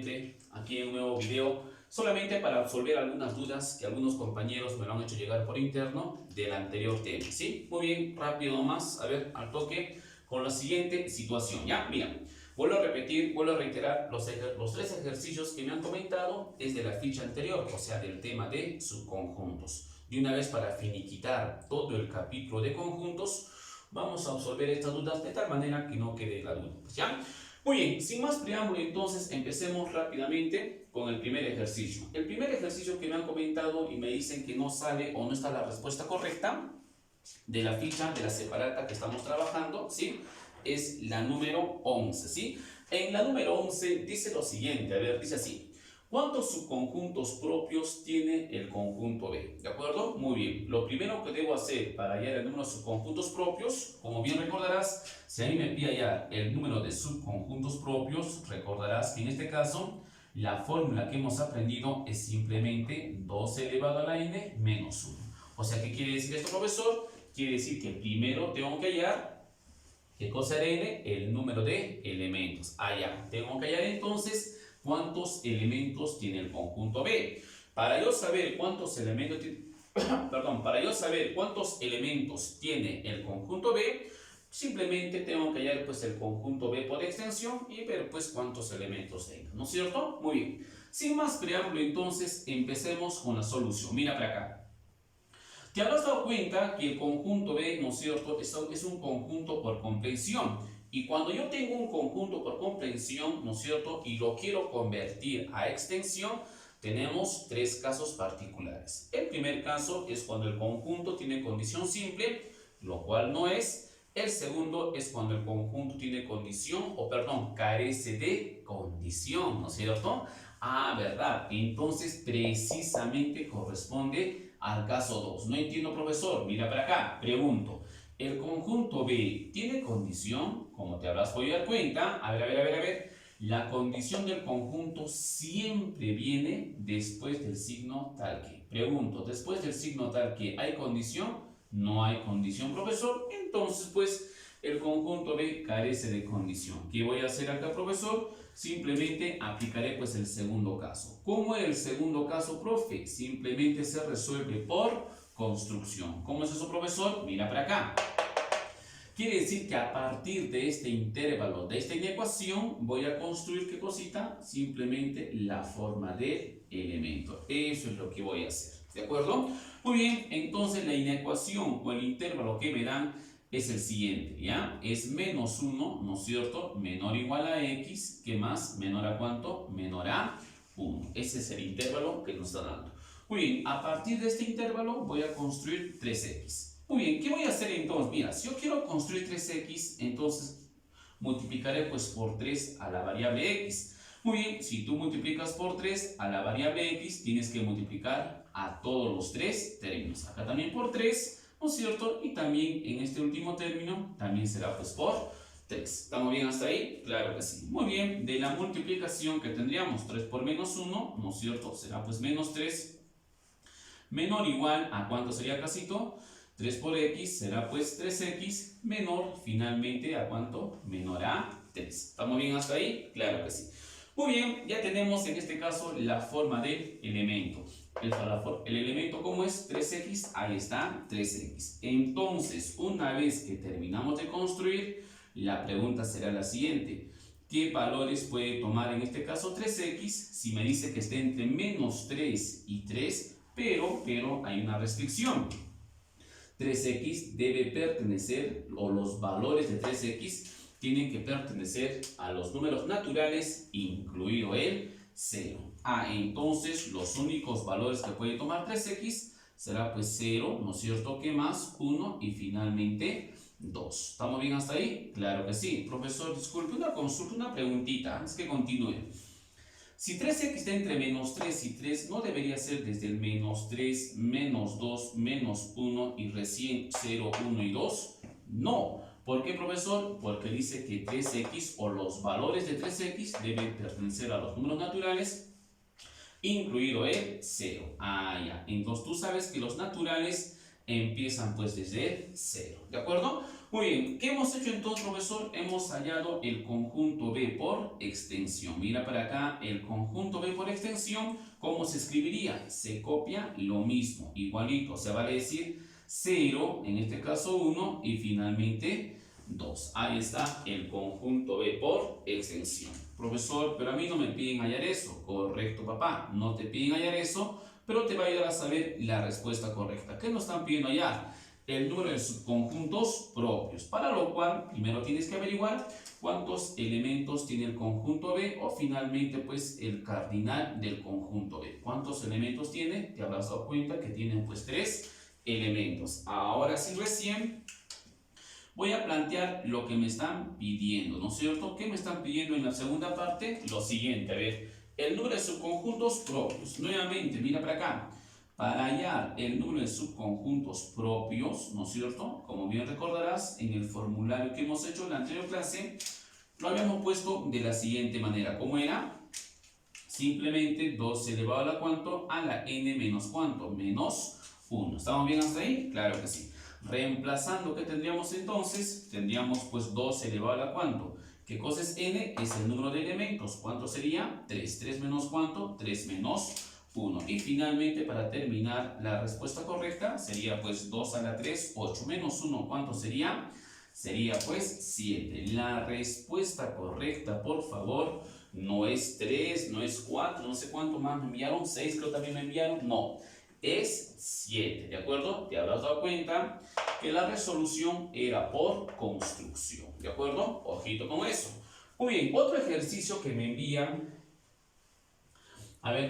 nuevamente aquí en un nuevo video, solamente para absolver algunas dudas que algunos compañeros me lo han hecho llegar por interno del anterior tema, ¿sí? Muy bien, rápido nomás, a ver, al toque, con la siguiente situación, ¿ya? Mira, vuelvo a repetir, vuelvo a reiterar, los tres ejercicios que me han comentado es de la ficha anterior, o sea, del tema de subconjuntos. Y una vez para finiquitar todo el capítulo de conjuntos, vamos a absolver estas dudas de tal manera que no quede la duda, ¿ya? Muy bien, sin más preámbulo, entonces empecemos rápidamente con el primer ejercicio. El primer ejercicio que me han comentado y me dicen que no sale o no está la respuesta correcta de la ficha de la separata que estamos trabajando, ¿sí? Es la número 11, ¿sí? En la número 11 dice lo siguiente, a ver, dice así. ¿Cuántos subconjuntos propios tiene el conjunto B? ¿De acuerdo? Muy bien. Lo primero que debo hacer para hallar el número de subconjuntos propios, como bien recordarás, si a mí me pide hallar el número de subconjuntos propios, recordarás que en este caso la fórmula que hemos aprendido es simplemente 2 elevado a la n menos 1. O sea, ¿qué quiere decir esto, profesor? Quiere decir que primero tengo que hallar, ¿qué cosa era n? El número de elementos. Allá, tengo que hallar entonces cuántos elementos tiene el conjunto B. Para yo saber cuántos elementos para yo saber cuántos elementos tiene el conjunto B, simplemente tengo que hallar pues el conjunto B por extensión y ver pues cuántos elementos tenga, ¿no es cierto? Muy bien. Sin más preámbulo, entonces empecemos con la solución. Mira para acá. Te habrás dado cuenta que el conjunto B, ¿no es cierto?, es un conjunto por comprensión. Y cuando yo tengo un conjunto por comprensión, ¿no es cierto?, y lo quiero convertir a extensión, tenemos tres casos particulares. El primer caso es cuando el conjunto tiene condición simple, lo cual no es. El segundo es cuando el conjunto tiene condición, carece de condición, ¿no es cierto? Ah, ¿verdad? Entonces precisamente corresponde al caso 2. No entiendo, profesor. Mira para acá. Pregunto. ¿El conjunto B tiene condición? Como te habrás podido dar cuenta. A ver. La condición del conjunto siempre viene después del signo tal que. Pregunto. ¿Después del signo tal que hay condición? No hay condición, profesor. Entonces, pues, el conjunto B carece de condición. ¿Qué voy a hacer acá, profesor? Simplemente aplicaré pues el segundo caso. ¿Cómo es el segundo caso, profe? Simplemente se resuelve por construcción. ¿Cómo es eso, profesor? Mira para acá. Quiere decir que a partir de este intervalo, de esta inecuación, voy a construir, ¿qué cosita? Simplemente la forma de elemento. Eso es lo que voy a hacer. ¿De acuerdo? Muy bien, entonces la inecuación o el intervalo que me dan es el siguiente, ¿ya? Es menos 1, ¿no es cierto? Menor o igual a x, ¿qué más? ¿Menor a cuánto? Menor a 1. Ese es el intervalo que nos está dando. Muy bien, a partir de este intervalo voy a construir 3x. Muy bien, ¿qué voy a hacer entonces? Mira, si yo quiero construir 3x, entonces multiplicaré pues por 3 a la variable x. Muy bien, si tú multiplicas por 3 a la variable x, tienes que multiplicar a todos los tres términos. Acá también por 3. ¿No es cierto? Y también en este último término, también será pues por 3. ¿Estamos bien hasta ahí? Claro que sí. Muy bien, de la multiplicación que tendríamos 3 por menos 1, ¿no es cierto? Será pues menos 3 menor o igual a ¿cuánto sería casito? 3 por x será pues 3x menor finalmente a ¿cuánto? Menor a 3. ¿Estamos bien hasta ahí? Claro que sí. Muy bien, ya tenemos en este caso la forma del elemento. El elemento, ¿cómo es? 3x, ahí está, 3x. Entonces, una vez que terminamos de construir, la pregunta será la siguiente. ¿Qué valores puede tomar en este caso 3x? Si me dice que esté entre menos 3 y 3, pero hay una restricción. 3x debe pertenecer, o los valores de 3x tienen que pertenecer a los números naturales, incluido el 0. Entonces los únicos valores que puede tomar 3x será pues 0, ¿no es cierto? ¿Qué más? 1 y finalmente 2. ¿Estamos bien hasta ahí? Claro que sí. Profesor, disculpe, una consulta, una preguntita antes que continúe. Si 3x está entre menos 3 y 3, ¿no debería ser desde el menos 3, menos 2, menos 1 y recién 0, 1 y 2? No. ¿Por qué, profesor? Porque dice que 3x o los valores de 3x deben pertenecer a los números naturales, incluido el 0. Ya. Entonces tú sabes que los naturales empiezan pues desde 0, ¿de acuerdo? Muy bien, ¿qué hemos hecho entonces, profesor? Hemos hallado el conjunto B por extensión. Mira para acá, el conjunto B por extensión, ¿cómo se escribiría? Se copia lo mismo, igualito, o sea, vale decir 0, en este caso 1, y finalmente 2. Ahí está el conjunto B por extensión. Profesor, pero a mí no me piden hallar eso. Correcto, papá, no te piden hallar eso, pero te va a ayudar a saber la respuesta correcta. ¿Qué nos están pidiendo hallar? El número de subconjuntos propios, para lo cual primero tienes que averiguar cuántos elementos tiene el conjunto B o finalmente pues el cardinal del conjunto B. ¿Cuántos elementos tiene? Te habrás dado cuenta que tienen pues 3 elementos. Ahora sí recién voy a plantear lo que me están pidiendo, ¿no es cierto? ¿Qué me están pidiendo en la segunda parte? Lo siguiente, a ver, el número de subconjuntos propios. Nuevamente, mira para acá. Para hallar el número de subconjuntos propios, ¿no es cierto? Como bien recordarás, en el formulario que hemos hecho en la anterior clase, lo habíamos puesto de la siguiente manera. ¿Cómo era? Simplemente 2 elevado a la ¿cuánto? A la n menos ¿cuánto? Menos 1. ¿Estamos bien hasta ahí? Claro que sí. Reemplazando, ¿qué tendríamos entonces? Tendríamos pues 2 elevado a la ¿cuánto? ¿Qué cosa es n? Es el número de elementos. ¿Cuánto sería? 3. 3 menos ¿cuánto? 3 menos 1. Y finalmente, para terminar, la respuesta correcta sería pues 2 a la 3, 8 menos 1. ¿Cuánto sería? Sería pues 7. La respuesta correcta, por favor, no es 3, no es 4, no sé cuánto más me enviaron, 6 creo también me enviaron, no, es 7, ¿de acuerdo? Te habrás dado cuenta que la resolución era por construcción, ¿de acuerdo? Ojito con eso. Muy bien, otro ejercicio que me envían,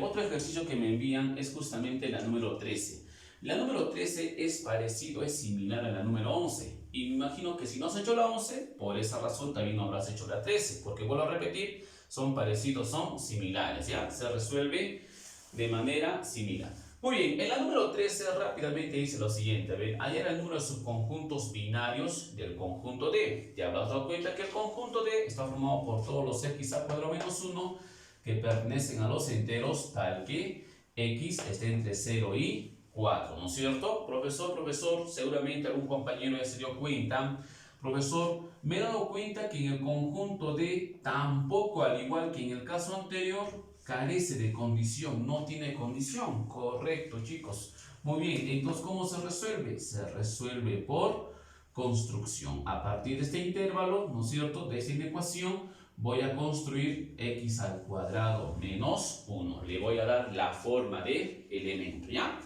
otro ejercicio que me envían es justamente la número 13. La número 13 es parecido, es similar a la número 11. Y me imagino que si no has hecho la 11, por esa razón también no habrás hecho la 13. Porque vuelvo a repetir, son parecidos, son similares, ¿ya? Se resuelve de manera similar. Muy bien, en la número 13 rápidamente dice lo siguiente. A ver, hallar el número de subconjuntos binarios del conjunto D. Te habrás dado cuenta que el conjunto D está formado por todos los x al cuadrado menos 1 que pertenecen a los enteros tal que x esté entre 0 y 4, ¿no es cierto? Profesor, seguramente algún compañero ya se dio cuenta. Profesor, me he dado cuenta que en el conjunto D tampoco, al igual que en el caso anterior, carece de condición, no tiene condición. Correcto, chicos. Muy bien, entonces, ¿cómo se resuelve? Se resuelve por construcción. A partir de este intervalo, ¿no es cierto?, de esta inecuación, voy a construir x al cuadrado menos 1. Le voy a dar la forma de elemento, ¿ya?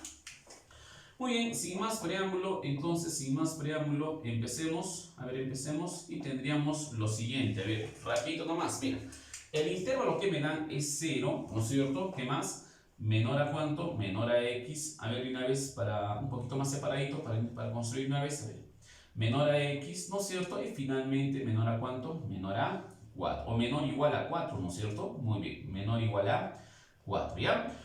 Muy bien, sin más preámbulo, entonces, sin más preámbulo, empecemos. A ver, empecemos y tendríamos lo siguiente. A ver, rapidito nomás, mira. El intervalo que me dan es 0, ¿no es cierto? ¿Qué más? Menor a ¿cuánto? Menor a x. A ver, de una vez, para un poquito más separadito, para construir una vez. A ver, menor a x, ¿no es cierto? Y finalmente, menor a ¿cuánto? Menor a 4. O menor o igual a 4, ¿no es cierto? Muy bien, menor o igual a 4, ¿ya?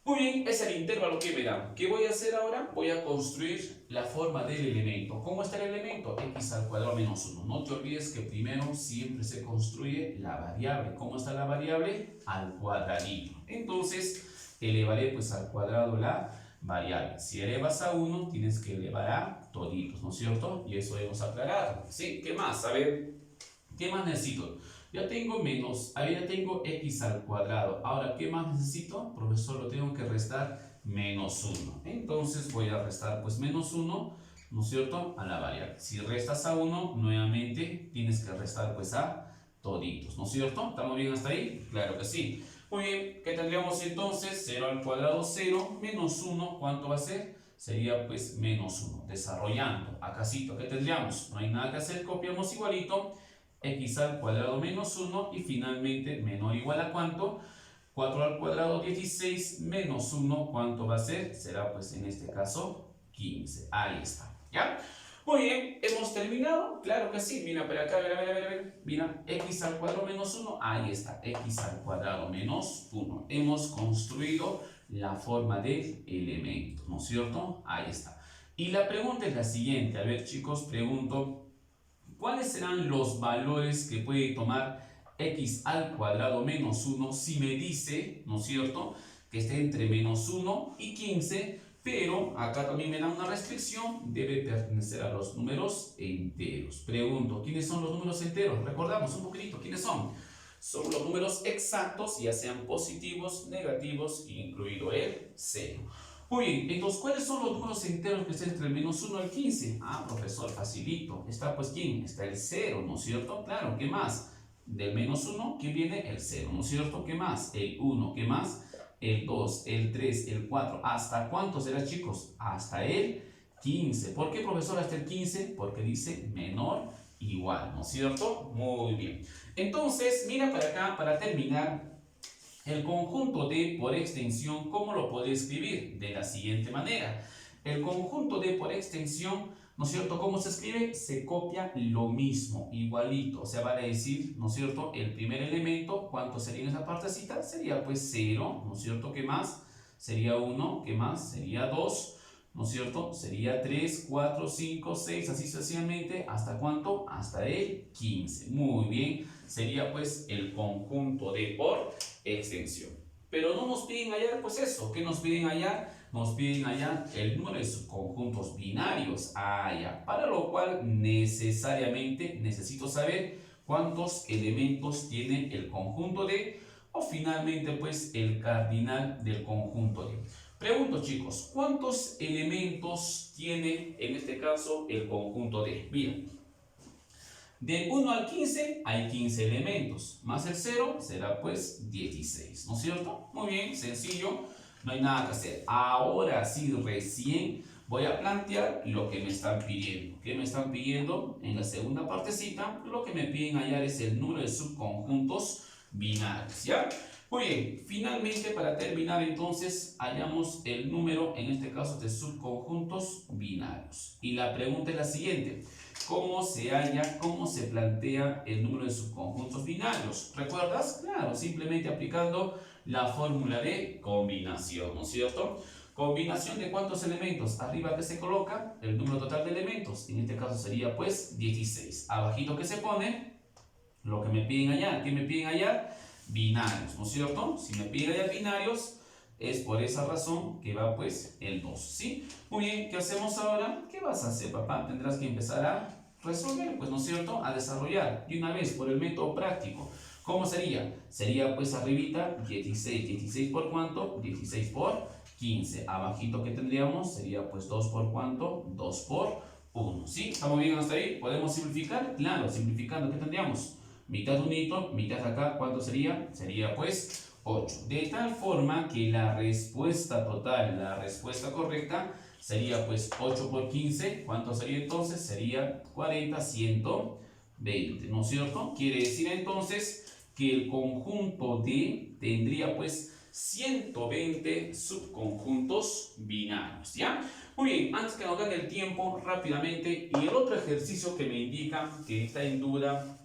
Muy bien, es el intervalo que me da. ¿Qué voy a hacer ahora? Voy a construir la forma del elemento. ¿Cómo está el elemento? X al cuadrado menos 1. No te olvides que primero siempre se construye la variable. ¿Cómo está la variable? Al cuadradito. Entonces, elevaré pues al cuadrado la variable. Si elevas a 1, tienes que elevar a toditos, ¿no es cierto? Y eso hemos aclarado. ¿Sí? ¿Qué más? A ver, ¿qué más necesito? Ya tengo menos, ahí ya tengo x al cuadrado. Ahora, ¿qué más necesito? Profesor, lo tengo que restar menos 1. Entonces voy a restar pues menos 1, ¿no es cierto?, a la variable. Si restas a 1, nuevamente tienes que restar pues a toditos, ¿no es cierto? ¿Estamos bien hasta ahí? Claro que sí. Muy bien, ¿qué tendríamos entonces? 0 al cuadrado 0, menos 1, ¿cuánto va a ser? Sería pues menos 1. Desarrollando, acásito, ¿qué tendríamos? No hay nada que hacer, copiamos igualito. X al cuadrado menos 1 y finalmente menor o igual a ¿cuánto? 4 al cuadrado 16 menos 1, ¿cuánto va a ser? Será pues en este caso 15. Ahí está, ¿ya? Muy bien, ¿hemos terminado? Claro que sí. Mira, pero acá, a ver. Mira, x al cuadrado menos 1, ahí está, x al cuadrado menos 1. Hemos construido la forma del elemento, ¿no es cierto? Ahí está. Y la pregunta es la siguiente. A ver, chicos, pregunto, ¿cuáles serán los valores que puede tomar x al cuadrado menos 1 si me dice, ¿no es cierto?, que esté entre menos 1 y 15, Pero acá también me da una restricción, debe pertenecer a los números enteros. Pregunto, ¿quiénes son los números enteros? Recordamos un poquitito, ¿quiénes son? Son los números exactos, ya sean positivos, negativos, incluido el 0. Muy bien, entonces, ¿cuáles son los números enteros que están entre el menos 1 al 15? Ah, profesor, facilito. Está, pues, ¿quién? Está el 0, ¿no es cierto? Claro, ¿qué más? Del menos 1, ¿quién viene? El 0, ¿no es cierto? ¿Qué más? El 1, ¿qué más? El 2, el 3, el 4. ¿Hasta cuánto será, chicos? Hasta el 15. ¿Por qué, profesor, hasta el 15? Porque dice menor igual, ¿no es cierto? Muy bien. Entonces, mira para acá, para terminar, el conjunto D por extensión, ¿cómo lo puedo escribir? De la siguiente manera. El conjunto D por extensión, ¿no es cierto? ¿Cómo se escribe? Se copia lo mismo, igualito. O sea, vale decir, ¿no es cierto? El primer elemento, ¿cuánto sería en esa partecita? Sería pues 0, ¿no es cierto? ¿Qué más? Sería 1, ¿qué más? Sería 2, ¿no es cierto? Sería 3, 4, 5, 6, así sucesivamente. ¿Hasta cuánto? Hasta el 15. Muy bien. Sería pues el conjunto D por extensión. Pero no nos piden hallar pues eso. ¿Qué nos piden hallar? Nos piden hallar el número de subconjuntos binarios. Ah, ya. Para lo cual necesariamente necesito saber cuántos elementos tiene el conjunto D o finalmente pues el cardinal del conjunto D. Pregunto, chicos, ¿cuántos elementos tiene en este caso el conjunto D? Bien, del 1 al 15 hay 15 elementos, más el 0 será pues 16, ¿no es cierto? Muy bien, sencillo, no hay nada que hacer. Ahora sí, recién voy a plantear lo que me están pidiendo. ¿Qué me están pidiendo? En la segunda partecita, lo que me piden hallar es el número de subconjuntos binarios, ¿ya? Muy bien, finalmente para terminar entonces hallamos el número, en este caso de subconjuntos binarios. Y la pregunta es la siguiente, ¿cómo se halla, cómo se plantea el número de subconjuntos binarios? ¿Recuerdas? Claro, simplemente aplicando la fórmula de combinación, ¿no es cierto? ¿Combinación de cuántos elementos? Arriba que se coloca el número total de elementos, en este caso sería pues 16. Abajito que se pone, lo que me piden hallar, ¿qué me piden hallar? Binarios, ¿no es cierto? Si me piden hallar binarios, es por esa razón que va pues el 2, ¿sí? Muy bien, ¿qué hacemos ahora? ¿Qué vas a hacer, papá? Tendrás que empezar a resolver, pues, ¿no es cierto? A desarrollar de una vez por el método práctico. ¿Cómo sería? Sería pues arribita 16, 16 por cuánto? 16 por 15. Abajito que tendríamos sería pues 2 por cuánto? 2 por 1, ¿sí? ¿Estamos bien hasta ahí? ¿Podemos simplificar? Claro, simplificando, ¿qué tendríamos? Mitad unito, mitad acá, ¿cuánto sería? Sería pues 8. De tal forma que la respuesta total, la respuesta correcta, sería pues 8 por 15. ¿Cuánto sería entonces? Sería 40, 120, ¿no es cierto? Quiere decir entonces que el conjunto D tendría pues 120 subconjuntos binarios, ¿ya? Muy bien, antes que nos gane el tiempo, rápidamente, y el otro ejercicio que me indica que está en duda,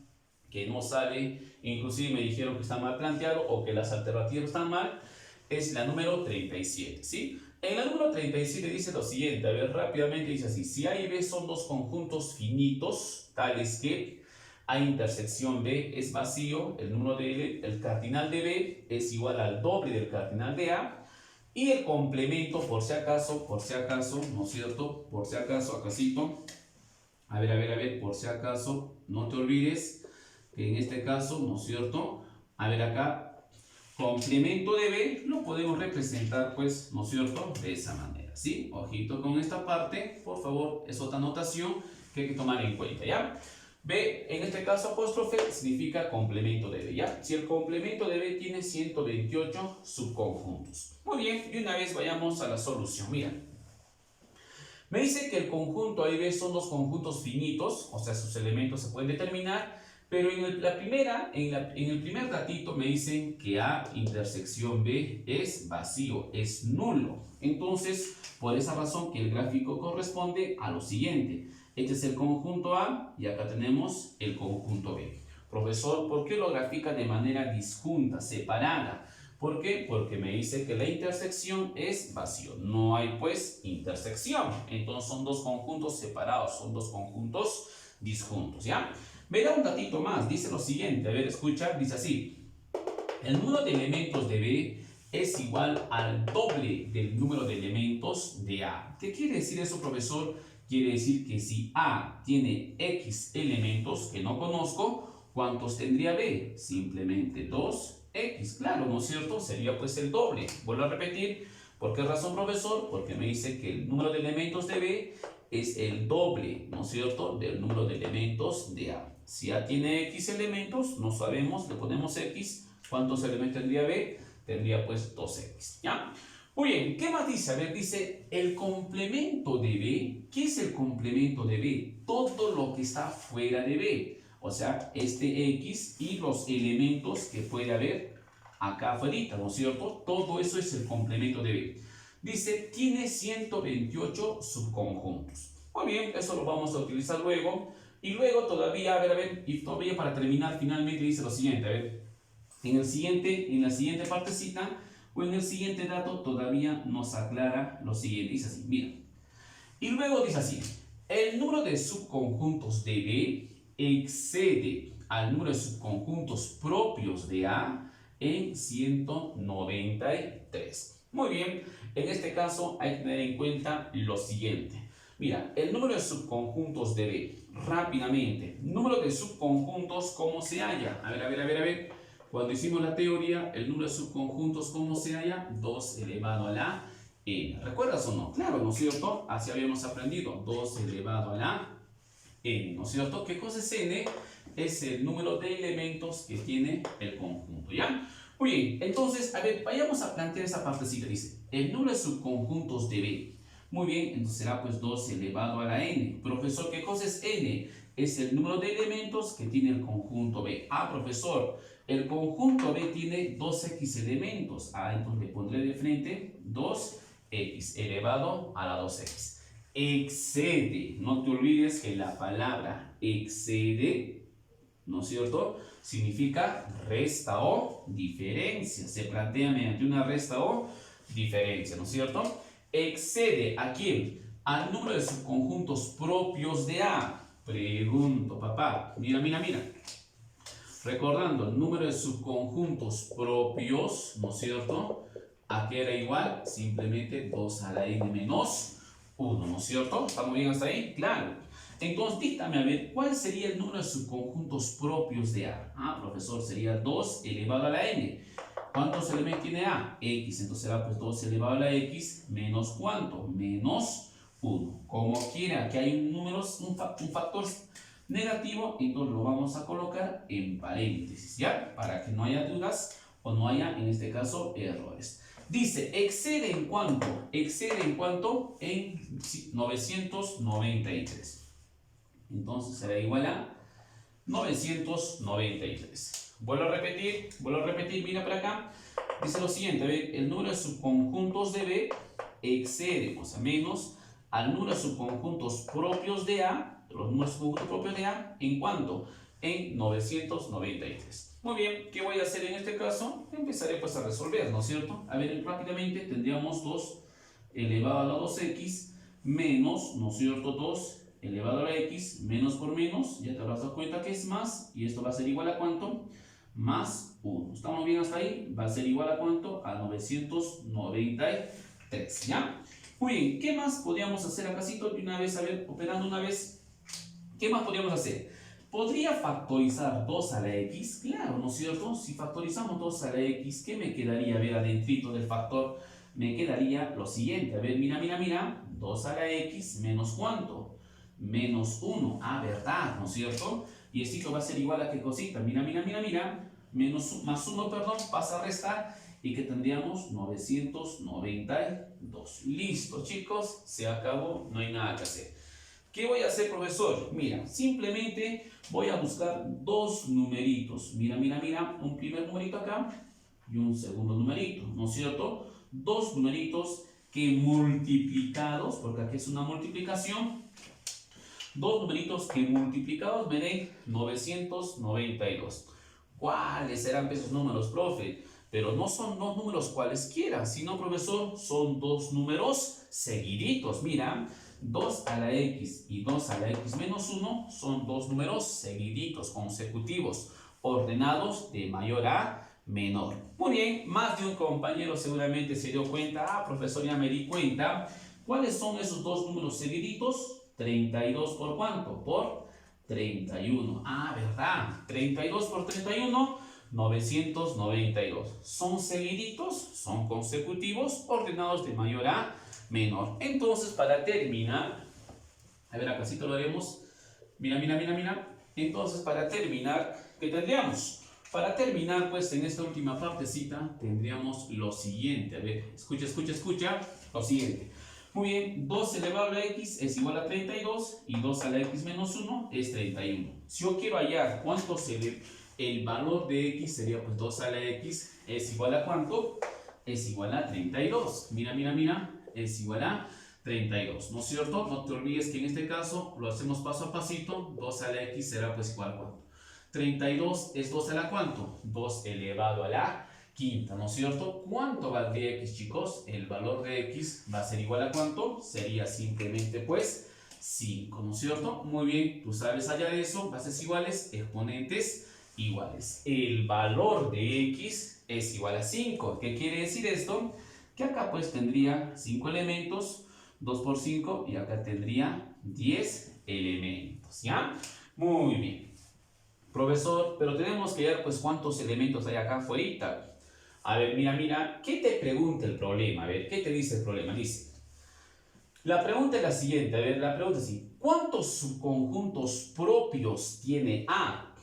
que no sale, inclusive me dijeron que está mal planteado o que las alternativas están mal, es la número 37, ¿sí? En la número 37 dice lo siguiente, a ver, rápidamente dice así, si A y B son dos conjuntos finitos, tales que A intersección B es vacío, el número de el cardinal de B es igual al doble del cardinal de A, y el complemento, por si acaso, ¿no es cierto? Por si acaso, acasito, a ver, por si acaso, no te olvides que en este caso, ¿no es cierto? A ver acá, complemento de B lo podemos representar, pues, ¿no es cierto? De esa manera, ¿sí? Ojito con esta parte, por favor, es otra anotación que hay que tomar en cuenta, ¿ya? B, en este caso apóstrofe, significa complemento de B, ¿ya? Si el complemento de B tiene 128 subconjuntos. Muy bien, y una vez vayamos a la solución, mira. Me dice que el conjunto A y B son dos conjuntos finitos, o sea, sus elementos se pueden determinar, pero en el primer datito me dicen que A intersección B es vacío, es nulo. Entonces, por esa razón que el gráfico corresponde a lo siguiente. Este es el conjunto A y acá tenemos el conjunto B. Profesor, ¿por qué lo grafica de manera disjunta, separada? ¿Por qué? Porque me dice que la intersección es vacío. No hay pues intersección. Entonces son dos conjuntos separados, son dos conjuntos disjuntos, ¿ya? Verá un datito más, dice lo siguiente, a ver, escucha, dice así. El número de elementos de B es igual al doble del número de elementos de A. ¿Qué quiere decir eso, profesor? Quiere decir que si A tiene X elementos que no conozco, ¿cuántos tendría B? Simplemente 2X, claro, ¿no es cierto? Sería pues el doble. Vuelvo a repetir. ¿Por qué razón, profesor? Porque me dice que el número de elementos de B es el doble, ¿no es cierto?, del número de elementos de A. Si A tiene X elementos, no sabemos, le ponemos X. ¿Cuántos elementos tendría B? Tendría pues 2X, ¿ya? Muy bien, ¿qué más dice? A ver, dice el complemento de B. ¿Qué es el complemento de B? Todo lo que está fuera de B. O sea, este X y los elementos que puede haber acá afuera, ¿no es cierto? Todo eso es el complemento de B. Dice, tiene 128 subconjuntos. Muy bien, eso lo vamos a utilizar luego. Y luego todavía, a ver, y todavía para terminar, finalmente dice lo siguiente, a ver. En la siguiente partecita o en el siguiente dato todavía nos aclara lo siguiente. Dice así, mira. Y luego dice así, el número de subconjuntos de B excede al número de subconjuntos propios de A en 193. Muy bien, en este caso hay que tener en cuenta lo siguiente. Mira, el número de subconjuntos de B, rápidamente, número de subconjuntos, ¿cómo se halla? A ver. Cuando hicimos la teoría, el número de subconjuntos, ¿cómo se halla? 2 elevado a la n. ¿Recuerdas o no? Claro, ¿no es cierto? Así habíamos aprendido. 2 elevado a la n, ¿no es cierto? ¿Qué cosa es n? Es el número de elementos que tiene el conjunto, ¿ya? Muy bien, entonces, a ver, vayamos a plantear esa partecita. Dice, el número de subconjuntos de B. Muy bien, entonces será pues 2 elevado a la n. Profesor, ¿qué cosa es n? Es el número de elementos que tiene el conjunto B. Ah, profesor, el conjunto B tiene 2x elementos. Ah, entonces le pondré de frente 2x elevado a la 2x. Excede. No te olvides que la palabra excede, ¿no es cierto?, significa resta o diferencia. Se plantea mediante una resta o diferencia, ¿no es cierto? Excede ¿a quién? Al número de subconjuntos propios de A. Pregunto, papá. Mira. Recordando, el número de subconjuntos propios, ¿no es cierto? ¿A qué era igual? Simplemente 2 a la n menos 1, ¿no es cierto? ¿Estamos bien hasta ahí? Claro. Entonces, dígame a ver, ¿cuál sería el número de subconjuntos propios de A? Ah, profesor, sería 2 elevado a la n. ¿Cuántos elementos tiene A? X. Entonces será pues 2 elevado a la X menos ¿cuánto? Menos 1. Como quiera, aquí hay un factor negativo, entonces lo vamos a colocar en paréntesis, ¿ya? Para que no haya dudas o no haya, en este caso, errores. Dice, ¿excede en cuánto? Excede en cuánto? En 993. Entonces será igual a 993. Vuelvo a repetir, mira para acá. Dice lo siguiente, a ver, el número de subconjuntos de B excede, o sea, menos, al número de subconjuntos propios de A, los números subconjuntos propios de A, ¿en cuánto? En 993. Muy bien, ¿qué voy a hacer en este caso? Empezaré pues a resolver, ¿no es cierto? A ver, rápidamente tendríamos 2 elevado a la 2x menos, ¿no es cierto?, 2 elevado a la x, menos por menos, ya te habrás dado cuenta que es más, y esto va a ser igual a ¿cuánto? Más 1. ¿Estamos bien hasta ahí? Va a ser igual a ¿cuánto? A 993, ¿ya? Muy bien, ¿qué más podríamos hacer acá? De una vez, a ver, operando una vez, ¿qué más podríamos hacer? ¿Podría factorizar 2 a la x? Claro, ¿no es cierto? Si factorizamos 2 a la x, ¿qué me quedaría? A ver, adentrito del factor, me quedaría lo siguiente. A ver, mira. 2 a la x menos ¿cuánto? Menos 1. Ah, ¿verdad? ¿No es cierto? Y esto va a ser igual a ¿qué cosita? Mira. Menos, más 1, perdón, pasa a restar. Y que tendríamos 992. Listo, chicos. Se acabó. No hay nada que hacer. ¿Qué voy a hacer, profesor? Mira, simplemente voy a buscar dos numeritos. Mira. Un primer numerito acá y un segundo numerito, ¿no es cierto? Dos numeritos que multiplicados, porque aquí es una multiplicación, dos numeritos que multiplicados me den 992. ¿Cuáles serán esos números, profe? Pero no son dos números cualesquiera, sino, profesor, son dos números seguiditos. Mira, 2 a la x y 2 a la x menos 1 son dos números seguiditos, consecutivos, ordenados de mayor a menor. Muy bien, más de un compañero seguramente se dio cuenta, profesor, ya me di cuenta. ¿Cuáles son esos dos números seguiditos? 32 por ¿cuánto? Por 31. ¿Verdad? 32 por 31, 992. ¿Son seguiditos? ¿Son consecutivos? Ordenados de mayor a menor. Entonces, para terminar, a ver, acá sí lo haremos. Mira. Entonces, para terminar, ¿qué tendríamos? Para terminar, pues, en esta última partecita, tendríamos lo siguiente. A ver, escucha. Lo siguiente. Muy bien, 2 elevado a la x es igual a 32 y 2 a la x menos 1 es 31. Si yo quiero hallar cuánto se el valor de x sería, pues, 2 a la x es igual a ¿cuánto? Es igual a 32. Mira, es igual a 32, ¿no es cierto? No te olvides que en este caso lo hacemos paso a pasito. 2 a la x será, pues, igual a ¿cuánto? 32 es 2 a la ¿cuánto? 2 elevado a la quinta, ¿no es cierto? ¿Cuánto valdría x, chicos? El valor de x va a ser igual a ¿cuánto? Sería simplemente, pues, 5, ¿no es cierto? Muy bien, tú sabes hallar eso, bases iguales, exponentes iguales. El valor de x es igual a 5. ¿Qué quiere decir esto? Que acá, pues, tendría 5 elementos, 2 por 5, y acá tendría 10 elementos, ¿ya? Muy bien. Profesor, pero tenemos que ver, pues, cuántos elementos hay acá afuera. A ver, mira, ¿qué te pregunta el problema? A ver, ¿qué te dice el problema? Dice, la pregunta es la siguiente, a ver, la pregunta es así, ¿cuántos subconjuntos propios tiene A?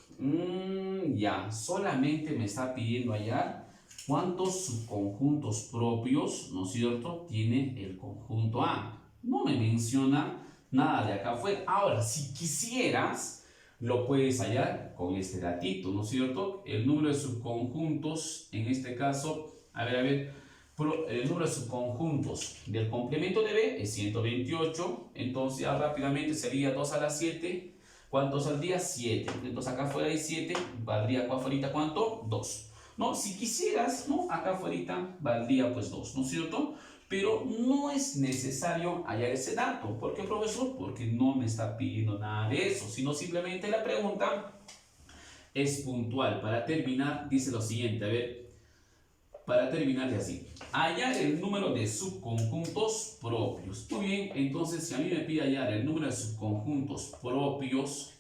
Ya, solamente me está pidiendo hallar cuántos subconjuntos propios, ¿no es cierto?, tiene el conjunto A. No me menciona nada de acá afuera. Ahora, si quisieras, lo puedes hallar con este datito, ¿no es cierto? El número de subconjuntos, en este caso, a ver, el número de subconjuntos del complemento de B es 128, entonces ya rápidamente sería 2 a la 7, ¿cuántos al día? 7, entonces acá afuera hay 7, valdría acá afuera ¿cuánto? 2, ¿no? Si quisieras, ¿no? Acá afuera valdría, pues, 2, ¿no es cierto? Pero no es necesario hallar ese dato. ¿Por qué, profesor? Porque no me está pidiendo nada de eso, sino simplemente la pregunta es puntual. Para terminar, dice lo siguiente, a ver, para terminar de así, hallar el número de subconjuntos propios. Muy bien, entonces si a mí me pide hallar el número de subconjuntos propios,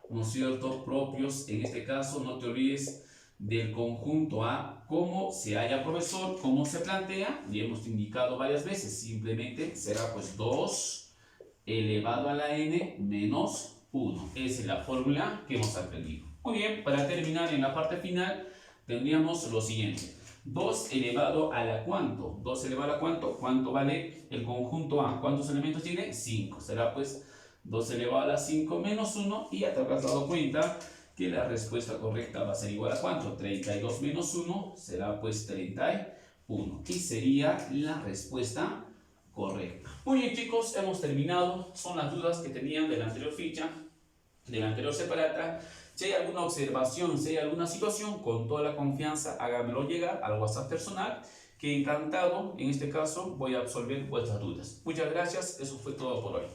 ¿no es cierto? Propios, en este caso, no te olvides del conjunto A. ¿Cómo se halla, profesor? ¿Cómo se plantea? Ya hemos indicado varias veces. Simplemente será, pues, 2 elevado a la n menos 1. Esa es la fórmula que hemos aprendido. Muy bien, para terminar en la parte final tendríamos lo siguiente. 2 elevado a la ¿cuánto? 2 elevado a la ¿cuánto? ¿Cuánto vale el conjunto A? ¿Cuántos elementos tiene? 5. Será, pues, 2 elevado a la 5 menos 1, y ya te habrás dado cuenta que la respuesta correcta va a ser igual a ¿cuánto? 32 menos 1 será, pues, 31, y sería la respuesta correcta. Muy bien, chicos, hemos terminado. Son las dudas que tenían de la anterior ficha, de la anterior separata. Si hay alguna observación, si hay alguna situación, con toda la confianza háganmelo llegar al WhatsApp personal, que encantado, en este caso, voy a absolver vuestras dudas. Muchas gracias, eso fue todo por hoy.